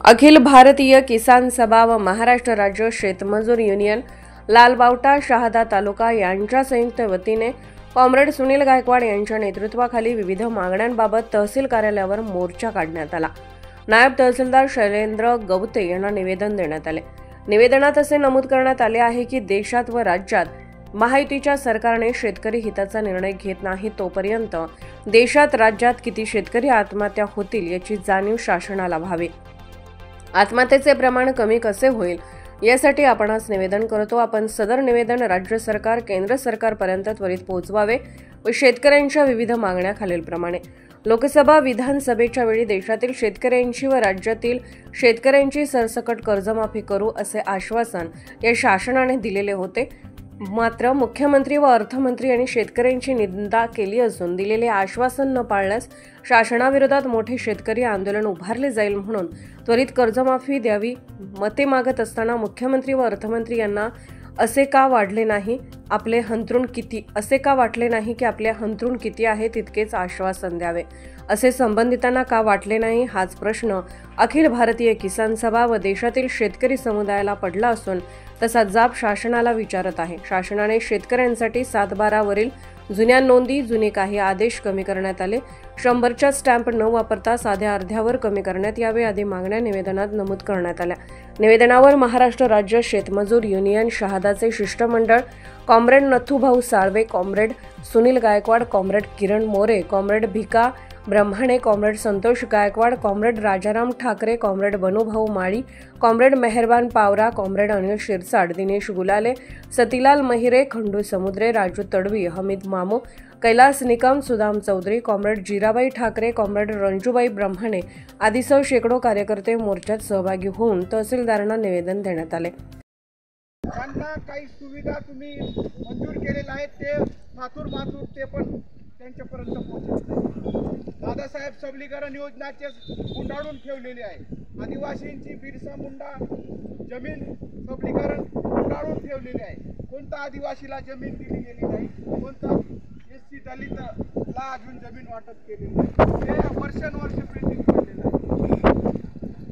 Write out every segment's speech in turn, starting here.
अखिल भारतीय किसान सभा व महाराष्ट्र राज्य शेतमजूर युनियन लालबावटा शहादा तालुका यांच्या संयुक्त वतीने कॉम्रेड सुनील गायकवाड यांच्या नेतृत्वाखाली विविध मागण्यांबाबत तहसील कार्यालयावर मोर्चा काढण्यात आला। नायब तहसीलदार शैलेंद्र गवते यांना निवेदन देण्यात आले। निवेदनात असे नमूद करण्यात आले आहे की देशात व राज्यात महायुतीच्या सरकारने शेतकरी हिताचा निर्णय घेत नाही तोपर्यंत देशात राज्यात किती शेतकरी आत्महत्या होतील याची जाणीव शासनाला व्हावी। आत्महत्येचे प्रमाण कमी कसे होईल यासाठी आपण आज निवेदन करतो। आपण सदर निवेदन राज्य सरकार केंद्र सरकारपर्यंत त्वरित पोहोचवावे व शेतकऱ्यांच्या विविध मागण्या खालीलप्रमाणे लोकसभा विधानसभेच्या वेळी देशातील शेतकऱ्यांची व राज्यातील शेतकऱ्यांची सरसकट कर्जमाफी करू असे आश्वासन या शासनाने दिलेले होते। मात्र मुख्यमंत्री व अर्थमंत्री यांनी शेतकऱ्यांची निंदा केली असून दिलेले आश्वासन न पाळल्यास शासनाविरोधात मोठे शेतकरी आंदोलन उभारले जाईल म्हणून त्वरित कर्जमाफी द्यावी। मते मागत असताना मुख्यमंत्री व अर्थमंत्री यांना असे का वाटले नाही आपले हंतरुण की आपले हंतरुण किती आहे तितकेच आश्वासन द्यावे असे संबंधितांना का वाटले नाही हाच प्रश्न अखिल भारतीय किसान सभा व देशातील शेतकरी समुदायाला पडला असून तसा जाब शासनाला विचारत आहे। शासनाने शेतकऱ्यांसाठी 7/12 वरील जुन्या नोंदी जुने काही आदेश कमी करण्यात आले। 100च्या स्टॅम्प न वापरता साध्या अर्ध्यावर कमी करण्यात यावे आदी मागण्या निवेदनात नमूद करण्यात आल्या। निवेदनावर महाराष्ट्र राज्य शेतमजूर युनियन शहादाचे शिष्टमंडळ comrade Nathubhau Salve, comrade Sunil Gaikwad, comrade Kiran More, comrade Bhika Brahmane, comrade Santosh Gaikwad, comrade Rajaram Thakare, comrade Banubhau Mali, comrade Meharban Pawra, comrade Anil Shirsat, Dinesh Gulale, Satilal Mahire, Khandu Samudre, Raju Tadvi, Hamid Mamu, Kailas Nikam, Sudam Chaudhari, comrade Jirabai Thakare, comrade Ranjubai Brahmane आदीसह शेकडो कार्यकर्ते मोर्चात सहभागी होऊन तहसीलदारांना निवेदन देण्यात आले। त्यांना काही सुविधा तुम्ही मंजूर केलेल्या आहेत ते माथूर ते पण त्यांच्यापर्यंत पोहोचत। दादासाहेब सबलीकरण योजनाचे गुंडाळून ठेवलेले आहे। आदिवासींची बिरसा मुंडा जमीन सबलीकरण गुंडाळून ठेवलेली आहे। कोणता आदिवासीला जमीन दिली गेली नाही, कोणता एससी दलितला अजून जमीन वाटप केलेली नाही। हे वर्षानुवर्ष पेंडिंग पडलेलं आहे।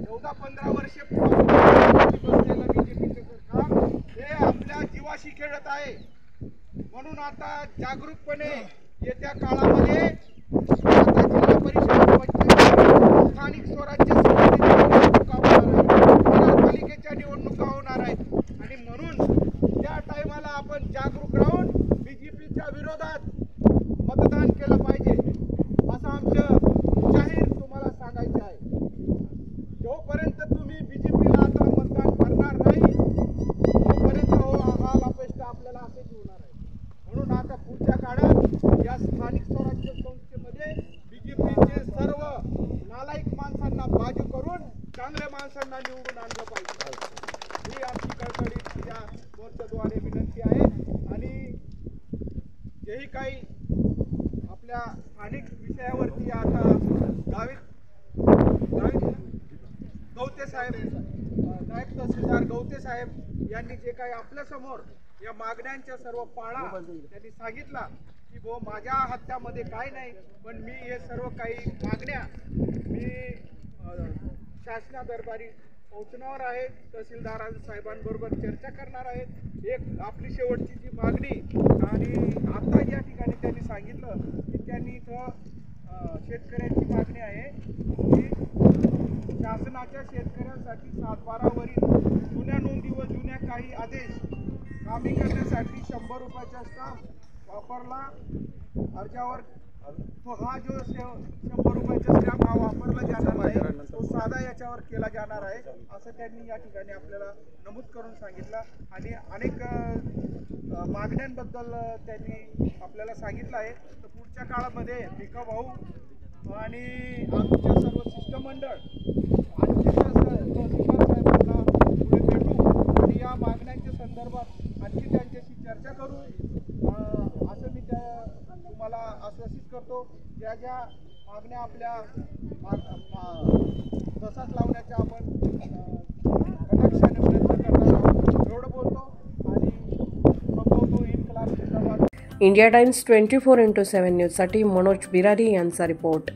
14-15 वर्षे बसलेलं बीजेपीचं सरकार हे आपल्या जीवाशी खेळत आहे। म्हणून आता जागरूकपणे येत्या काळामध्ये आता जिल्हा परिषद स्थानिक स्वराज्य संस्थेच्या निवडणुका होणार आहेत, नगरपालिकेच्या निवडणुका होणार आहेत आणि म्हणून त्या टायमाला आपण जागरूक राहून बीजेपीच्या विरोधात मतदान केलं पाहिजे असं आमचं जाहीर तुम्हाला सांगायचं आहे। जोपर्यंत तुम्ही बीजेपीला आता मतदान करणार नाही तोपर्यंत हाल अपेष्टा आपल्याला असेच होणार आहे। म्हणून आता पुढच्या काळात या स्थानिक स्वराज्य संस्थेमध्ये बीजेपीचे सर्व नालायक माणसांना बाजू करून चांगल्या माणसांना निवडून आणलं पाहिजे ही आमची कळकळीची या मोर्चाद्वारे विनंती आहे। आणि जेही काही आपल्या स्थानिक विषयावरती आता गवते साहेब नायब तहसीलदार गवते साहेब यांनी जे काही आपल्या समोर या मागण्यांच्या सर्व पाळा त्यांनी सांगितला की माझ्या हातामध्ये काय नाही, पण मी हे सर्व काही मागण्या मी शासना दरबारी पोहोचणार आहे। तहसीलदार साहेबांबरोबर चर्चा करणार आहे। एक आपली शेवटची जी मागणी आणि आता या ठिकाणी त्यांनी सांगितलं की त्यांनी इथं शेतकऱ्यांची मागणी आहे की शासनाच्या शेतकऱ्यांसाठी 7/12 वरील जुन्या नोंदी व जुन्या काही आदेश कामी करण्यासाठी 100 रुपयाचा स्टॅम्प वापरला अर्जावर तो हा जो 100 रुपयाचा स्टॅम्प हा वापरला जाणार आहे तो साधा याच्यावर केला जाणार आहे असं त्यांनी या ठिकाणी आपल्याला नमूद करून सांगितलं। आणि अनेक मागण्यांबद्दल त्यांनी आपल्याला सांगितलं आहे। तर पुढच्या काळामध्ये भिका भाऊ आणि आमच्या सर्व शिष्टमंडळ आणखी तहसीलदार साहेबांना पुढे भेटू आणि या मागण्यांच्या संदर्भात आणखी त्यांच्याशी चर्चा करू असं मी तुम्हाला आश्वासित करतो। ज्या ज्या मागण्या आपल्या तसाच लावण्याच्या आपण कटाक्षाने प्रयत्न करणार आहोत एवढं बोलतो आणि संपवतो। इन्कलाब जिंदाबाद। इंडिया टाइम्स 24x7 न्यूजसाठी मनोज बिरारी यांचा रिपोर्ट।